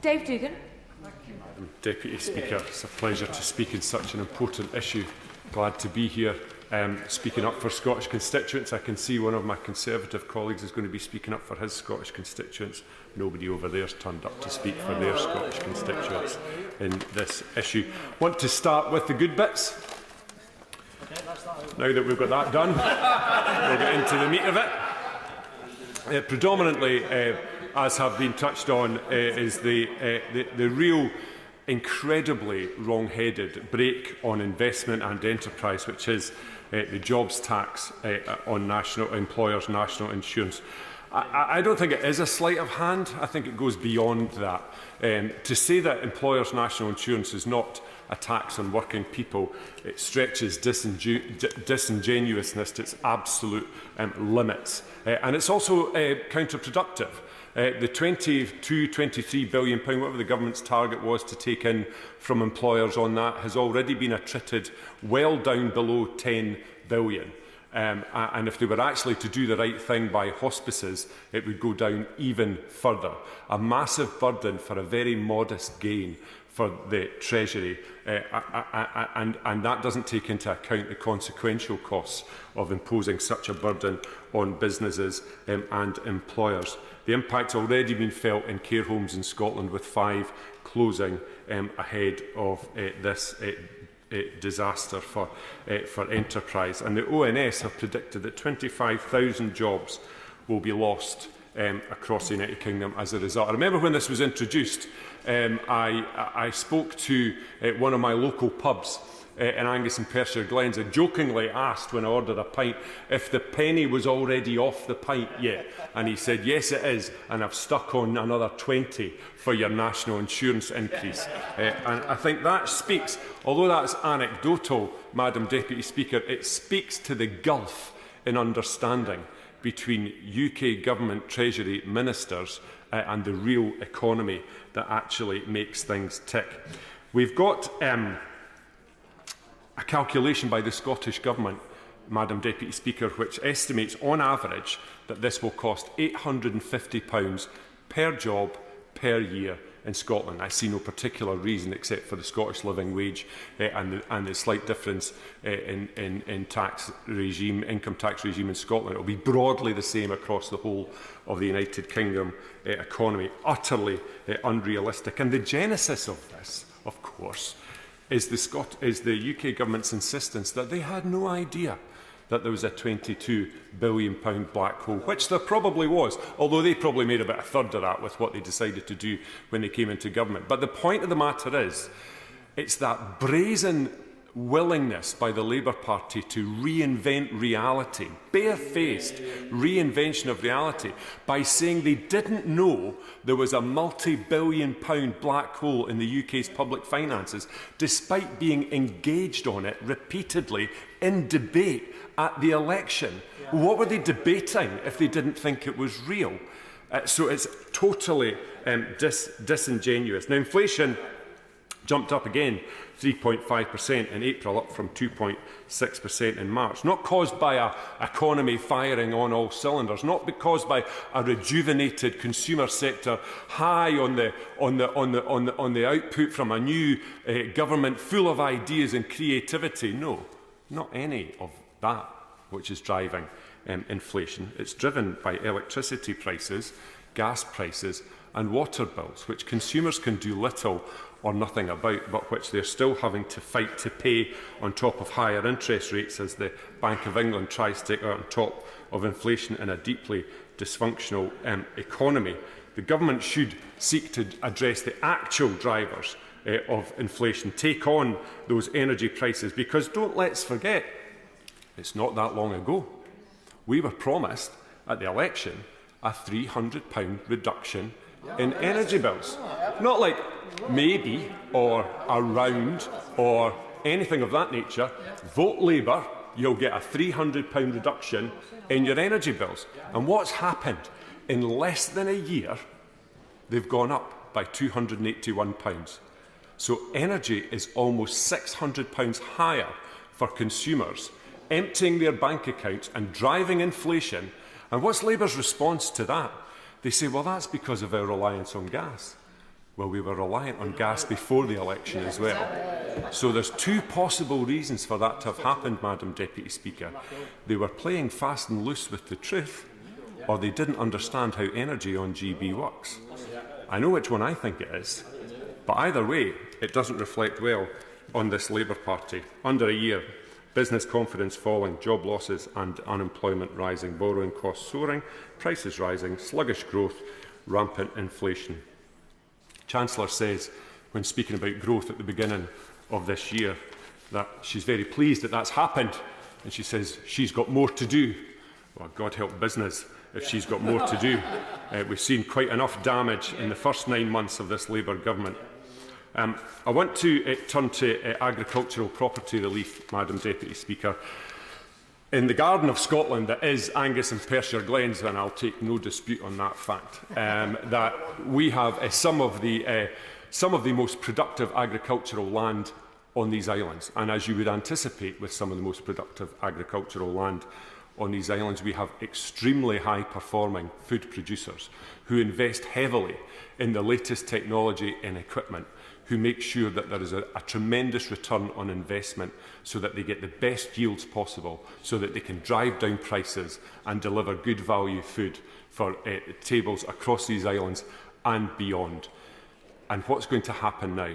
Dave Doogan. Madam Deputy Speaker, it's a pleasure to speak in such an important issue. Glad to be here speaking up for Scottish constituents. I can see one of my Conservative colleagues is going to be speaking up for his Scottish constituents. Nobody over there has turned up to speak for their Scottish constituents in this issue. I want to start with the good bits. Now that we've got that done, we'll get into the meat of it. Predominantly, as have been touched on, is the real incredibly wrong-headed break on investment and enterprise, which is the jobs tax on national employers' national insurance. I don't think it is a sleight of hand. I think it goes beyond that. To say that employers' national insurance is not a tax on working people, it stretches disingenuousness to its absolute limits. And it's also counterproductive. The £23 billion, whatever the government's target was to take in from employers on that, has already been attrited well down below £10 billion. And if they were actually to do the right thing by hospices, it would go down even further. A massive burden for a very modest gain for the Treasury, and that doesn't take into account the consequential costs of imposing such a burden on businesses and employers. The impact's already been felt in care homes in Scotland, with 5 closing ahead of this disaster for enterprise. And the ONS have predicted that 25,000 jobs will be lost across the United Kingdom as a result. I remember when this was introduced, I spoke to one of my local pubs in Angus and Perthshire Glens. I jokingly asked when I ordered a pint if the penny was already off the pint yet, and he said, yes it is, and I've stuck on another 20 for your national insurance increase. And I think that speaks, although that's anecdotal, Madam Deputy Speaker, it speaks to the gulf in understanding between UK Government Treasury ministers and the real economy that actually makes things tick. We've got a calculation by the Scottish Government, Madam Deputy Speaker, which estimates on average that this will cost £850 per job per year in Scotland. I see no particular reason except for the Scottish living wage and the slight difference in tax regime, income tax regime in Scotland. It will be broadly the same across the whole of the United Kingdom economy. Utterly unrealistic. And the genesis of this, of course, is the UK government's insistence that they had no idea that there was a £22 billion black hole, which there probably was, although they probably made about a third of that with what they decided to do when they came into government. But the point of the matter is, it's that brazen willingness by the Labour Party to reinvent reality, barefaced reinvention of reality, by saying they didn't know there was a multi-billion-pound black hole in the UK's public finances, despite being engaged on it repeatedly in debate at the election. What were they debating if they didn't think it was real? So it's totally disingenuous. Now, inflation jumped up again 3.5% in April, up from 2.6% in March. Not caused by an economy firing on all cylinders, not caused by a rejuvenated consumer sector high on the output from a new government full of ideas and creativity. No, not any of that which is driving inflation. It's driven by electricity prices, gas prices and water bills, which consumers can do little or nothing about, but which they're still having to fight to pay on top of higher interest rates as the Bank of England tries to get on top of inflation in a deeply dysfunctional economy. The government should seek to address the actual drivers of inflation, take on those energy prices, because let's forget, it's not that long ago we were promised at the election a £300 reduction in energy bills. Not like maybe or around or anything of that nature. Vote Labour, you'll get a £300 reduction in your energy bills. And what's happened? In less than a year, they've gone up by £281. So energy is almost £600 higher for consumers, emptying their bank accounts and driving inflation. And what's Labour's response to that? They say, well, that's because of our reliance on gas. Well, we were reliant on gas before the election as well. So there's two possible reasons for that to have happened, Madam Deputy Speaker. They were playing fast and loose with the truth, or they didn't understand how energy on GB works. I know which one I think it is, but either way, it doesn't reflect well on this Labour Party. Under a year, business confidence falling, job losses and unemployment rising, borrowing costs soaring, prices rising, sluggish growth, rampant inflation. Chancellor says, when speaking about growth at the beginning of this year, that she's very pleased that that's happened, and she says she's got more to do. Well, God help business if she's got more to do. We've seen quite enough damage in the first 9 months of this Labour government. I want to turn to agricultural property relief, Madam Deputy Speaker. In the Garden of Scotland, that is Angus and Perthshire Glens, and I'll take no dispute on that fact, that we have some of the most productive agricultural land on these islands. And as you would anticipate with some of the most productive agricultural land on these islands, we have extremely high-performing food producers who invest heavily in the latest technology and equipment, who make sure that there is a tremendous return on investment so that they get the best yields possible, so that they can drive down prices and deliver good value food for tables across these islands and beyond. And what's going to happen now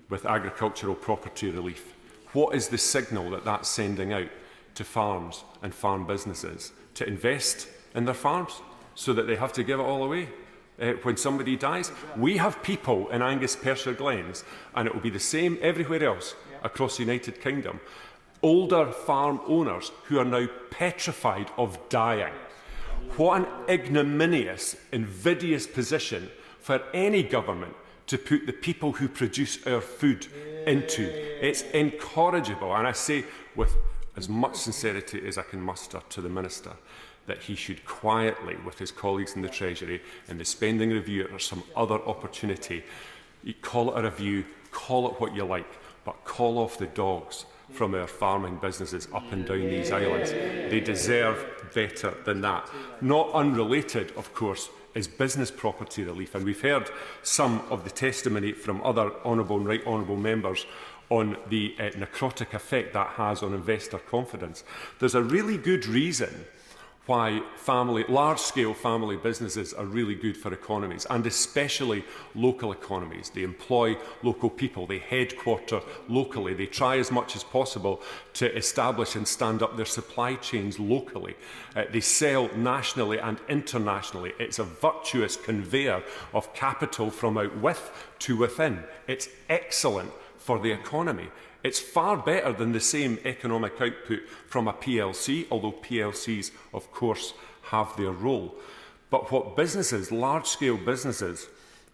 with agricultural property relief? What is the signal that that's sending out to farms and farm businesses to invest in their farms so that they have to give it all away when somebody dies? We have people in Angus Perthshire Glens, and it will be the same everywhere else across the United Kingdom, older farm owners who are now petrified of dying. What an ignominious, invidious position for any government to put the people who produce our food into. It's incorrigible, and I say with as much sincerity as I can muster to the Minister, that he should quietly, with his colleagues in the Treasury, in the spending review or some other opportunity, call it a review, call it what you like, but call off the dogs from our farming businesses up and down these islands. They deserve better than that. Not unrelated, of course, is business property relief, and we've heard some of the testimony from other honourable and right honourable members on the necrotic effect that has on investor confidence. There's a really good reason why large-scale family businesses are really good for economies, and especially local economies. They employ local people, they headquarter locally, they try as much as possible to establish and stand up their supply chains locally. They sell nationally and internationally. It's a virtuous conveyor of capital from out with to within. It's excellent for the economy. It's far better than the same economic output from a PLC, although PLCs, of course, have their role. But what businesses, large-scale businesses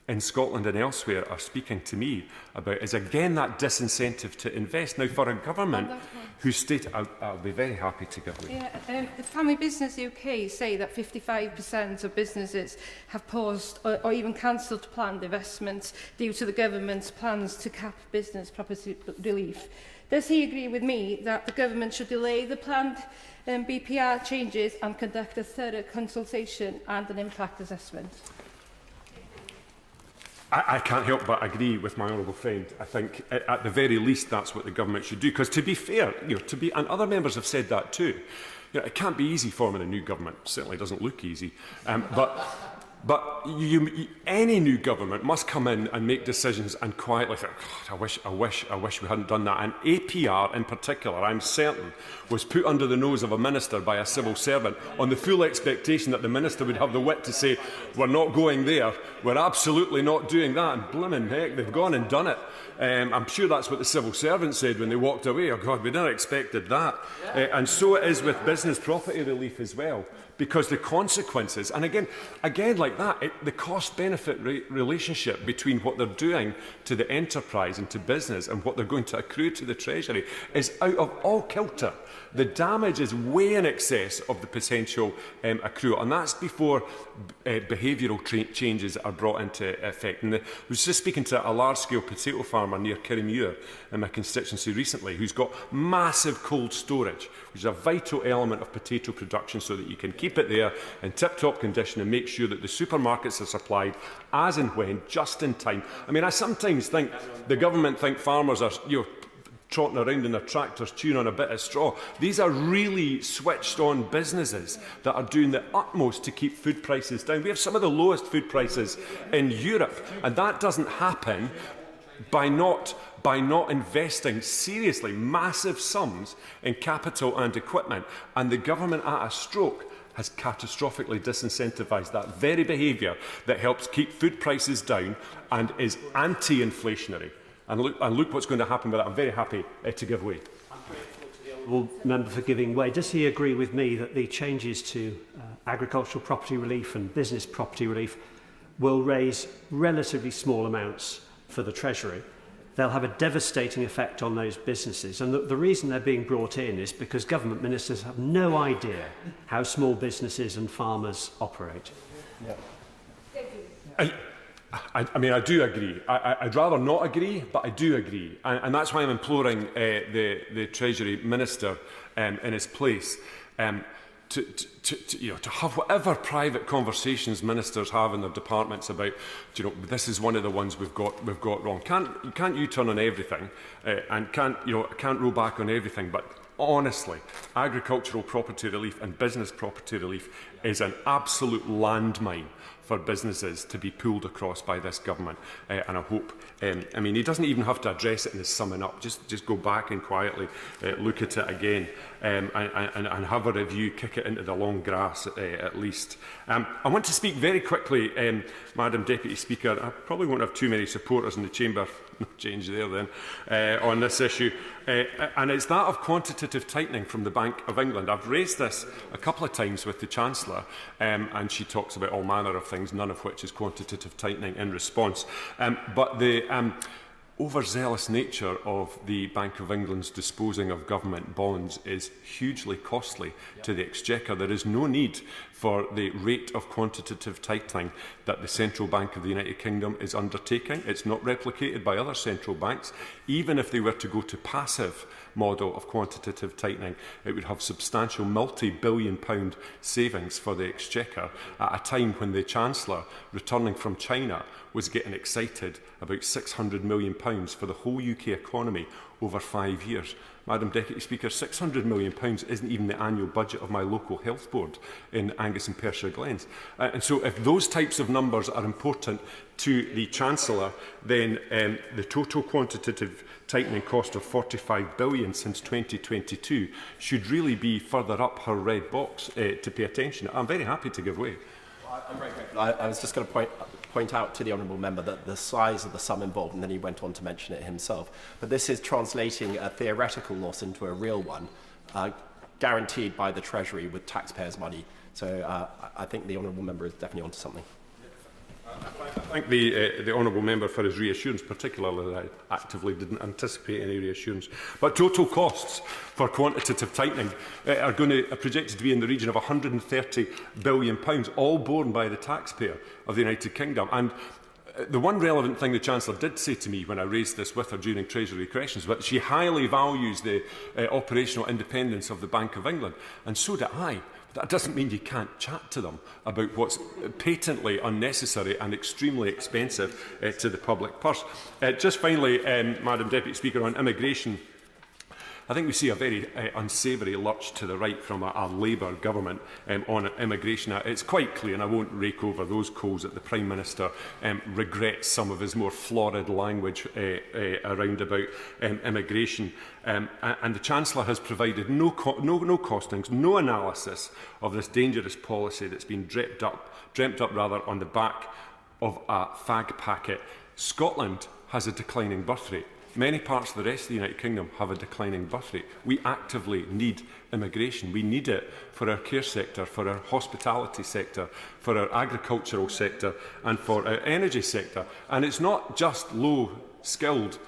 in Scotland and elsewhere are speaking to me about is, again, that disincentive to invest. Now, for a government whose state, I'll be very happy to give way. The Family Business UK say that 55% of businesses have paused or even cancelled planned investments due to the government's plans to cap business property relief. Does he agree with me that the government should delay the planned BPR changes and conduct a thorough consultation and an impact assessment? I can't help but agree with my honourable friend. I think, at the very least, that's what the government should do. Because, to be fair, and other members have said that too, it can't be easy forming a new government. It certainly doesn't look easy. But any new government must come in and make decisions and quietly think, God, I wish we hadn't done that. And APR in particular, I'm certain, was put under the nose of a minister by a civil servant on the full expectation that the minister would have the wit to say, we're not going there, we're absolutely not doing that. And blimmin' heck, they've gone and done it. I'm sure that's what the civil servant said when they walked away. Oh God, we never expected that. And so it is with business property relief as well. Because the consequences, and again like that, the cost-benefit relationship between what they're doing to the enterprise and to business and what they're going to accrue to the Treasury is out of all kilter. The damage is way in excess of the potential accrual, and that's before behavioural changes are brought into effect. And I was just speaking to a large-scale potato farmer near Kirriemuir in my constituency recently, who's got massive cold storage, which is a vital element of potato production so that you can keep keep it there in tip-top condition and make sure that the supermarkets are supplied as and when, just in time. I mean, I sometimes think the government think farmers are, trotting around in their tractors chewing on a bit of straw. These are really switched-on businesses that are doing the utmost to keep food prices down. We have some of the lowest food prices in Europe, and that doesn't happen by not investing seriously massive sums in capital and equipment. And the government at a stroke has catastrophically disincentivised that very behaviour that helps keep food prices down and is anti-inflationary. And look what's going to happen with that. I'm very happy to give way. I'm grateful to the honourable member for giving way. Does he agree with me that the changes to agricultural property relief and business property relief will raise relatively small amounts for the Treasury? They'll have a devastating effect on those businesses. And the reason they're being brought in is because government ministers have no idea how small businesses and farmers operate. Yeah. I mean, I do agree. I'd rather not agree, but I do agree. And that's why I'm imploring the Treasury Minister in his place to have whatever private conversations ministers have in their departments about, this is one of the ones we've got wrong. Can't you turn on everything and can't roll back on everything, but honestly, agricultural property relief and business property relief is an absolute landmine for businesses to be pulled across by this government. And I hope, I mean, he doesn't even have to address it in his summing up. Just go back and quietly look at it again and have a review, kick it into the long grass at least. I want to speak very quickly, Madam Deputy Speaker. I probably won't have too many supporters in the chamber. No change there then, on this issue. And it's that of quantitative tightening from the Bank of England. I've raised this a couple of times with the Chancellor, and she talks about all manner of things, none of which is quantitative tightening in response. But the overzealous nature of the Bank of England's disposing of government bonds is hugely costly to the Exchequer. There is no need for the rate of quantitative tightening that the Central Bank of the United Kingdom is undertaking. It's not replicated by other central banks. Even if they were to go to passive model of quantitative tightening, it would have substantial multi-billion-pound savings for the Exchequer at a time when the Chancellor, returning from China, was getting excited about £600 million for the whole UK economy over 5 years. Madam Deputy Speaker, £600 million isn't even the annual budget of my local health board in Angus and Perthshire Glens. And so if those types of numbers are important to the Chancellor, then the total quantitative tightening cost of £45 billion since 2022 should really be further up her red box to pay attention. I'm very happy to give way. I'm very grateful. I was just going to point out to the honourable member that the size of the sum involved, and then he went on to mention it himself, but this is translating a theoretical loss into a real one, guaranteed by the Treasury with taxpayers' money. So I think the honourable member is definitely onto something. I thank the honourable member for his reassurance, particularly that I actively didn't anticipate any reassurance. But total costs for quantitative tightening are projected to be in the region of £130 billion, all borne by the taxpayer of the United Kingdom. And the one relevant thing the Chancellor did say to me when I raised this with her during Treasury questions was that she highly values the operational independence of the Bank of England, and so do I. That doesn't mean you can't chat to them about what's patently unnecessary and extremely expensive to the public purse. Just finally, Madam Deputy Speaker, on immigration, I think we see a very unsavoury lurch to the right from a Labour government on immigration. It's quite clear, and I won't rake over those coals, that the Prime Minister regrets some of his more florid language around about immigration. And the Chancellor has provided no costings, no analysis of this dangerous policy that's been dreamt up on the back of a fag packet. Scotland has a declining birth rate. Many parts of the rest of the United Kingdom have a declining birth rate. We actively need immigration. We need it for our care sector, for our hospitality sector, for our agricultural sector and for our energy sector. And it's not just low-skilled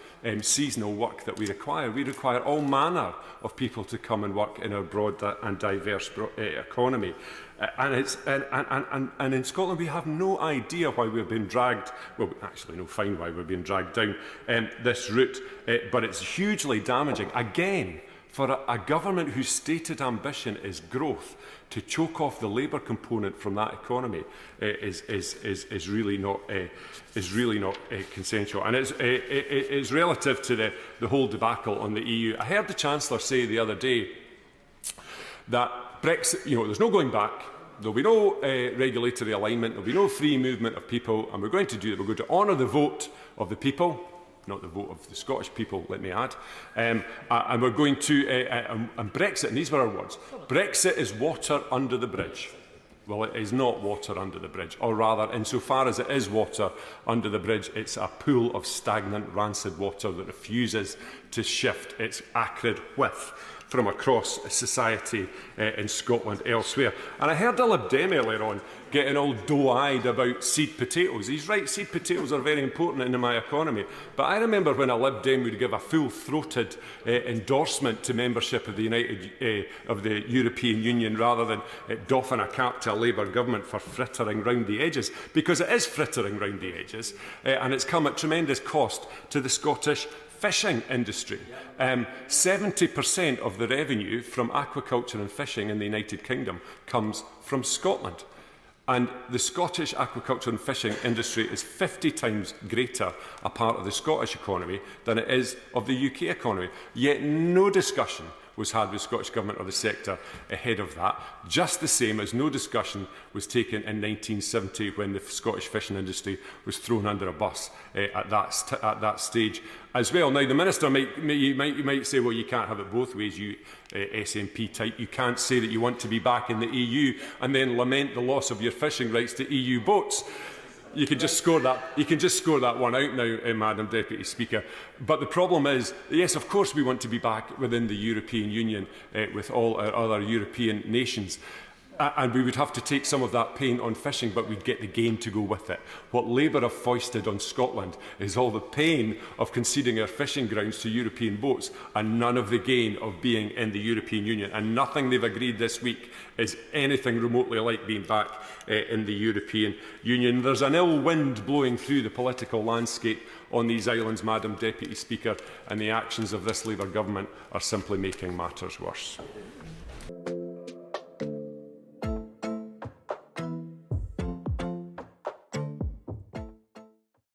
seasonal work that we require. We require all manner of people to come and work in our broad and diverse economy. And in Scotland we have no idea why we've been dragged, well actually no fine why we're being dragged down this route, but it's hugely damaging again for a government whose stated ambition is growth to choke off the labour component from that economy is really not consensual. And it's relative to the whole debacle on the EU. I heard the Chancellor say the other day that Brexit, there's no going back. There'll be no regulatory alignment. There'll be no free movement of people, and we're going to do it. We're going to honour the vote of the people. Not the vote of the Scottish people, let me add. And we're going to, and Brexit, and these were our words, Brexit is water under the bridge. Well, it is not water under the bridge, or rather, insofar as it is water under the bridge, it's a pool of stagnant, rancid water that refuses to shift its acrid whiff from across society in Scotland elsewhere. And I heard a Lib Dem earlier on getting all doe-eyed about seed potatoes. He's right, seed potatoes are very important in my economy. But I remember when a Lib Dem would give a full-throated endorsement to membership of the European Union rather than doffing a cap to a Labour government for frittering round the edges, because it is frittering round the edges, and it's come at tremendous cost to the Scottish fishing industry. 70% of the revenue from aquaculture and fishing in the United Kingdom comes from Scotland. And the Scottish aquaculture and fishing industry is 50 times greater a part of the Scottish economy than it is of the UK economy. Yet no discussion was had with the Scottish Government or the sector ahead of that, just the same as no discussion was taken in 1970 when the Scottish fishing industry was thrown under a bus at that stage as well. Now, the Minister might say, well, you can't have it both ways, you SNP type. You can't say that you want to be back in the EU and then lament the loss of your fishing rights to EU boats. You can just score that. You can just score that one out now, Madam Deputy Speaker. But the problem is, yes, of course, we want to be back within the European Union with all our other European nations. And we would have to take some of that pain on fishing, but we'd get the gain to go with it. What Labour have foisted on Scotland is all the pain of conceding our fishing grounds to European boats and none of the gain of being in the European Union. And nothing they've agreed this week is anything remotely like being back in the European Union. There's an ill wind blowing through the political landscape on these islands, Madam Deputy Speaker, and the actions of this Labour government are simply making matters worse.